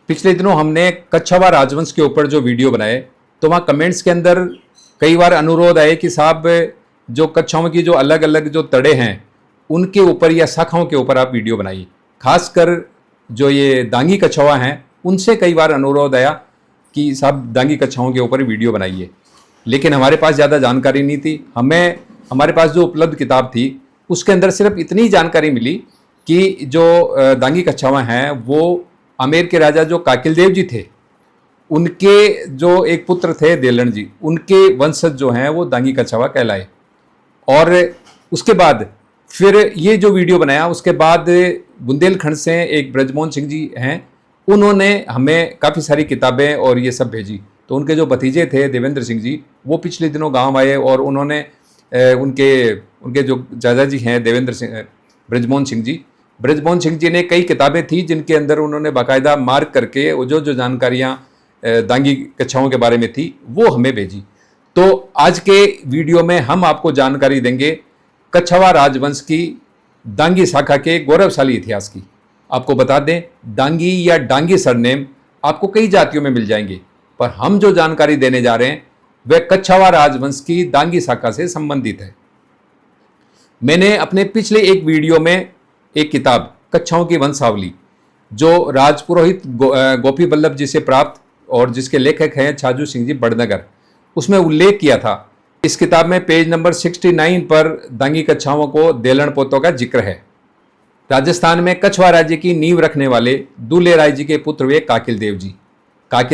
पिछले दिनों हमने कच्छावा राजवंश के ऊपर जो वीडियो बनाए, तो वहाँ कमेंट्स के अंदर कई बार अनुरोध आए कि साहब जो कच्छाओं की जो अलग अलग जो तड़े हैं उनके ऊपर या शाखाओं के ऊपर आप वीडियो बनाइए। खासकर जो ये दांगी कच्छावा हैं उनसे कई बार अनुरोध आया कि साहब दांगी कच्छाओं के ऊपर वीडियो बनाइए, लेकिन हमारे पास ज़्यादा जानकारी नहीं थी। हमारे पास जो उपलब्ध किताब थी उसके अंदर सिर्फ इतनी जानकारी मिली कि जो दांगी कच्छावा हैं वो आमेर के राजा जो काकिल देव जी थे उनके जो एक पुत्र थे देलन जी, उनके वंशज जो हैं वो दांगी कच्छावा कहलाए। और उसके बाद फिर ये जो वीडियो बनाया, उसके बाद बुंदेलखंड से एक ब्रजमोहन सिंह जी हैं, उन्होंने हमें काफ़ी सारी किताबें और ये सब भेजी। तो उनके जो भतीजे थे देवेंद्र सिंह जी, वो पिछले दिनों गांव आए और उन्होंने उनके जो चाचा जी हैं देवेंद्र सिंह ब्रजमोहन सिंह जी ने कई किताबें थी जिनके अंदर उन्होंने बाकायदा मार्क करके जो जो जानकारियाँ दांगी कच्छाओं के बारे में थी वो हमें भेजी। तो आज के वीडियो में हम आपको जानकारी देंगे कच्छावा राजवंश की दांगी शाखा के गौरवशाली इतिहास की। आपको बता दें, दांगी या डांगी सरनेम आपको कई जातियों में मिल जाएंगे, पर हम जो जानकारी देने जा रहे हैं वह कच्छावा राजवंश की दांगी शाखा से संबंधित है। मैंने अपने पिछले एक वीडियो में एक किताब कच्छाओं की वंशावली जो राजपुरोहित गोपी बल्लभ जी से प्राप्त और जिसके लेखक हैं छाजू सिंह जी बड़नगर, उसमें उल्लेख किया था। इस किताब में पेज नंबर 69 पर दांगी कच्छाओं को देलन पोतों का जिक्र है। राजस्थान में कछवा राज्य की नींव रखने वाले दूल्हे राय जी के पुत्र वे काकिल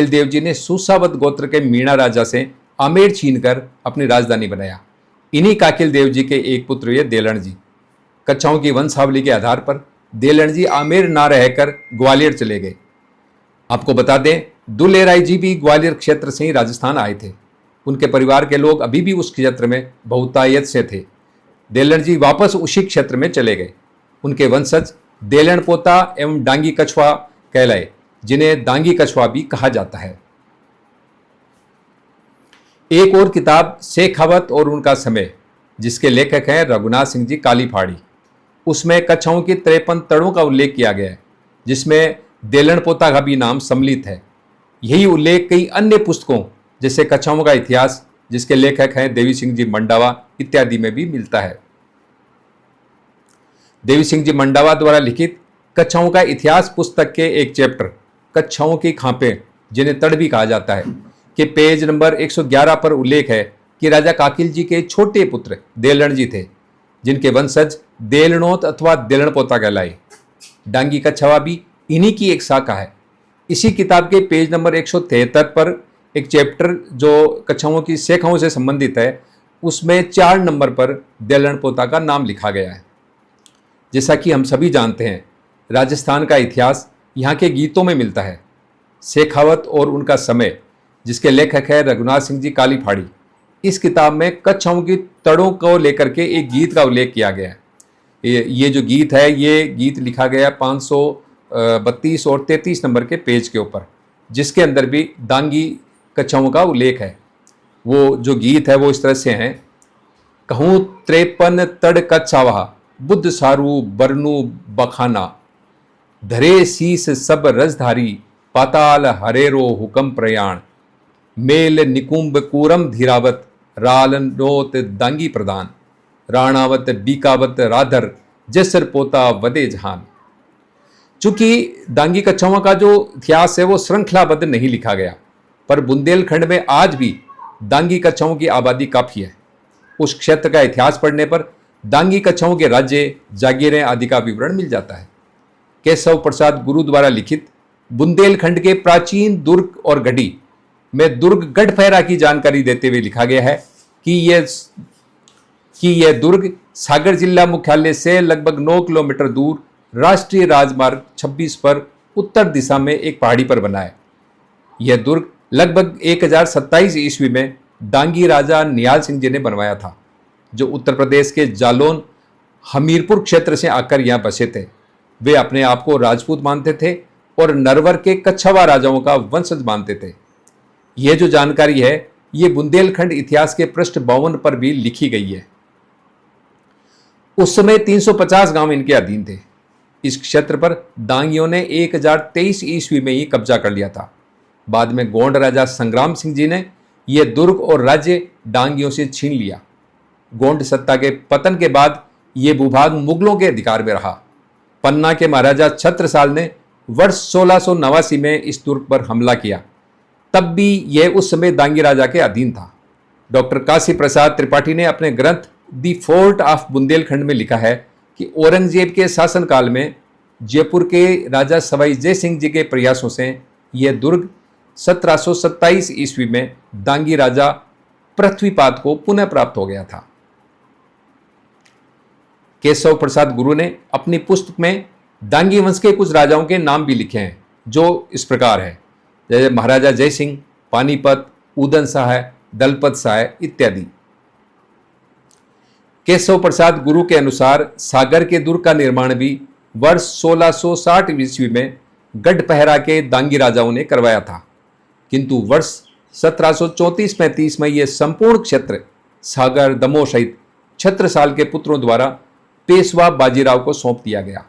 देव जी ने सुसावत गोत्र के मीणा राजा से आमेर छीनकर अपनी राजधानी बनाया। इन्हीं काकिल देव जी के एक पुत्र वे देलन जी। कच्छाओं की वंशावली के आधार पर देलन जी आमेर ना रहकर ग्वालियर चले गए। आपको बता दें, दूल्हे राय जी भी ग्वालियर क्षेत्र से ही राजस्थान आए थे। उनके परिवार के लोग अभी भी उस क्षेत्र में बहुतायत से थे। देलन जी वापस उसी क्षेत्र में चले गए। उनके वंशज देलन पोता एवं डांगी कछवा कहलाए, जिन्हें दांगी कछवा भी कहा जाता है। एक और किताब शेखावत और उनका समय, जिसके लेखक हैं रघुनाथ सिंह जी काली फाड़ी, उसमें कच्छाओं की 53 तड़ों का उल्लेख किया गया है, जिसमें देलन पोता का भी नाम सम्मिलित है। यही उल्लेख कई अन्य पुस्तकों जैसे कच्छाओं का इतिहास, जिसके लेखक हैं देवी सिंह जी मंडावा इत्यादि में भी मिलता है। देवी सिंह जी मंडावा द्वारा लिखित कच्छाओं का इतिहास पुस्तक के एक चैप्टर कच्छाओं की खांपें, जिन्हें तड़ भी कहा जाता है, कि पेज नंबर 111 पर उल्लेख है कि राजा काकिल जी के छोटे पुत्र देलन जी थे, जिनके वंशज देलनोत अथवा देलनपोता कहलाए। डांगी कच्छावा भी इन्हीं की एक शाखा है। इसी किताब के पेज नंबर 173 पर एक चैप्टर जो कच्छाओं की शाखाओं से संबंधित है, उसमें 4 नंबर पर देलनपोता का नाम लिखा गया है। जैसा कि हम सभी जानते हैं, राजस्थान का इतिहास यहाँ के गीतों में मिलता है। शेखावत और उनका समय, जिसके लेखक है रघुनाथ सिंह जी काली फाड़ी, इस किताब में कच्छाओं की तड़ों को लेकर के एक गीत का उल्लेख किया गया है। ये जो गीत है, ये गीत लिखा गया 532 और 33 नंबर के पेज के ऊपर, जिसके अंदर भी दांगी कच्छाओं का उल्लेख है। वो जो गीत है वो इस तरह से है: कहूँ 53 तड़ कच्छावा, बुद्ध सारू बरनू बखाना, धरे शीस सब रजधारी, पाताल हरेरो हुकम प्रयाण, मेल निकुंभ कूरम धीरावत, रालनोत दांगी प्रदान, राणावत बीकावत राधर, जसर पोता वदे जहान। चूंकि दांगी कच्छाओं का जो इतिहास है वो श्रृंखलाबद्ध नहीं लिखा गया, पर बुंदेलखंड में आज भी दांगी कच्छाओं की आबादी काफ़ी है। उस क्षेत्र का इतिहास पढ़ने पर दांगी कच्छाओं के राज्य, जागीरें आदि का विवरण मिल जाता है। केशव प्रसाद गुरु द्वारा लिखित बुंदेलखंड के प्राचीन दुर्ग और गढ़ी में दुर्ग गढ़फेरा की जानकारी देते हुए लिखा गया है कि यह दुर्ग सागर जिला मुख्यालय से लगभग 9 किलोमीटर दूर राष्ट्रीय राजमार्ग 26 पर उत्तर दिशा में एक पहाड़ी पर बना है। यह दुर्ग लगभग 1027 ईस्वी में डांगी राजा निहाल सिंह जी ने बनवाया था, जो उत्तर प्रदेश के जालौन हमीरपुर क्षेत्र से आकर यहाँ बसे थे। वे अपने आप को राजपूत मानते थे और नरवर के कच्छावा राजाओं का वंशज मानते थे। यह जो जानकारी है ये बुंदेलखंड इतिहास के पृष्ठ 52 पर भी लिखी गई है। उस समय 350 गांव इनके अधीन थे। इस क्षेत्र पर दांगियों ने 1023 ईस्वी में ही कब्जा कर लिया था। बाद में गोंड राजा संग्राम सिंह जी ने यह दुर्ग और राज्य डांगियों से छीन लिया। गोंड सत्ता के पतन के बाद यह भूभाग मुगलों के अधिकार में रहा। पन्ना के महाराजा छत्रसाल ने वर्ष 1689 में इस दुर्ग पर हमला किया। तब भी यह उस समय दांगी राजा के अधीन था। डॉक्टर काशी प्रसाद त्रिपाठी ने अपने ग्रंथ दी फोर्ट ऑफ बुंदेलखंड में लिखा है कि औरंगजेब के शासनकाल में जयपुर के राजा सवाई जय सिंह जी के प्रयासों से यह दुर्ग 1727 ईस्वी में दांगी राजा पृथ्वीपाद को पुनः प्राप्त हो गया था। केशव प्रसाद गुरु ने अपनी पुस्तक में दांगी वंश के कुछ राजाओं के नाम भी लिखे हैं, जो इस प्रकार है, जैसे महाराजा जय सिंह, पानीपत, उदन शाह, दलपत शाह इत्यादि। केशव प्रसाद गुरु के अनुसार सागर के दुर्ग का निर्माण भी वर्ष 1660 ईस्वी में गढ़पहरा के दांगी राजाओं ने करवाया था, किंतु वर्ष 1734-35 में यह संपूर्ण क्षेत्र सागर, दमोह सहित छत्रसाल के पुत्रों द्वारा पेशवा बाजीराव को सौंप दिया गया।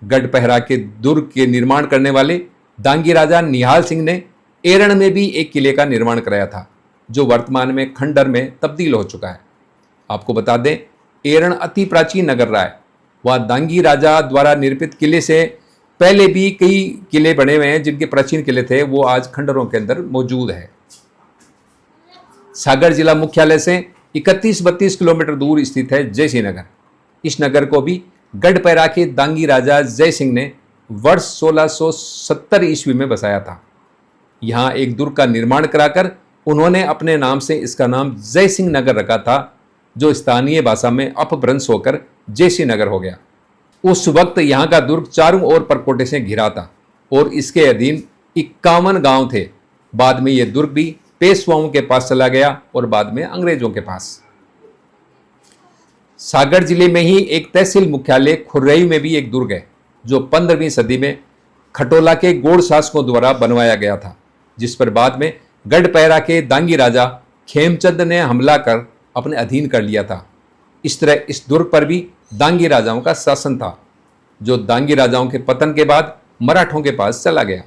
गढ़पहरा के दुर्ग के निर्माण करने वाले दांगी राजा निहाल सिंह ने एरण में भी एक किले का निर्माण कराया था, जो वर्तमान में खंडर में तब्दील हो चुका है। आपको बता दें, एरण अति प्राचीन नगर रहा है। वह दांगी राजा द्वारा निर्मित किले से पहले भी कई किले बने हुए हैं, जिनके प्राचीन किले थे वो आज खंडरों के अंदर मौजूद है। सागर जिला मुख्यालय से 31-32 किलोमीटर दूर स्थित है जयसिंह नगर। इस नगर को भी गढ़पहरा के दांगी राजा जय सिंह ने वर्ष 1670 ईस्वी में बसाया था। यहाँ एक दुर्ग का निर्माण कराकर उन्होंने अपने नाम से इसका नाम जय सिंह नगर रखा था, जो स्थानीय भाषा में अपभ्रंश होकर जयसिंह नगर हो गया। उस वक्त यहाँ का दुर्ग चारों ओर परकोटे से घिरा था और इसके अधीन 51 गांव थे। बाद में यह दुर्ग भी पेशवाओं के पास चला गया और बाद में अंग्रेजों के पास। सागर जिले में ही एक तहसील मुख्यालय खुर्रई में भी एक दुर्ग है, जो 15वीं सदी में खटोला के गोड़ शासकों द्वारा बनवाया गया था, जिस पर बाद में गढ़पहरा के दांगी राजा खेमचंद ने हमला कर अपने अधीन कर लिया था। इस तरह इस दुर्ग पर भी दांगी राजाओं का शासन था, जो दांगी राजाओं के पतन के बाद मराठों के पास चला गया।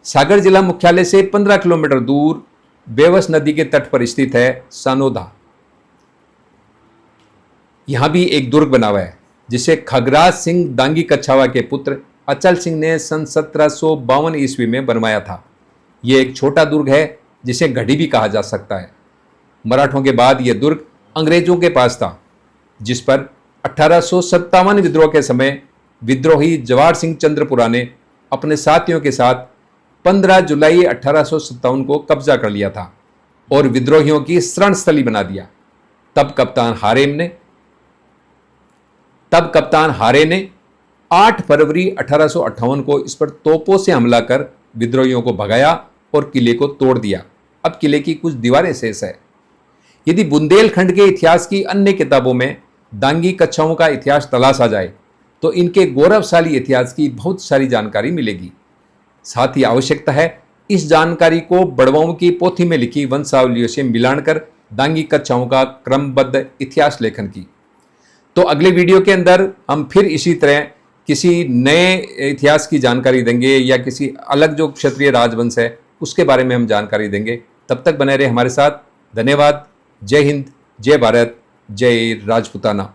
सागर जिला मुख्यालय से 15 किलोमीटर दूर बेवस नदी के तट पर स्थित है सानोदा। यहां भी एक दुर्ग बना हुआ है, जिसे खगराज सिंह दांगी कछावा के पुत्र अचल सिंह ने सन 1752 ईस्वी में बनवाया था। यह एक छोटा दुर्ग है, जिसे गढ़ी भी कहा जा सकता है। मराठों के बाद यह दुर्ग अंग्रेजों के पास था, जिस पर 1857 विद्रोह के समय विद्रोही जवाहर सिंह चंद्रपुरा ने अपने साथियों के साथ 15 जुलाई 1857 को कब्जा कर लिया था और विद्रोहियों की शरण स्थली बना दिया। तब कप्तान हारे ने 8 फरवरी 1858 को इस पर तोपों से हमला कर विद्रोहियों को भगाया और किले को तोड़ दिया। अब किले की कुछ दीवारें शेष है। यदि बुंदेलखंड के इतिहास की अन्य किताबों में दांगी कच्छाओं का इतिहास तलाशा जाए तो इनके गौरवशाली इतिहास की बहुत सारी जानकारी मिलेगी। साथ ही आवश्यकता है इस जानकारी को बड़वाओं की पोथी में लिखी वंशावलियों से मिलान कर दांगी कच्छाओं का क्रमबद्ध इतिहास लेखन की। तो अगले वीडियो के अंदर हम फिर इसी तरह किसी नए इतिहास की जानकारी देंगे या किसी अलग जो क्षत्रिय राजवंश है उसके बारे में हम जानकारी देंगे। तब तक बने रहे हमारे साथ। धन्यवाद। जय हिंद, जय भारत, जय राजपूताना।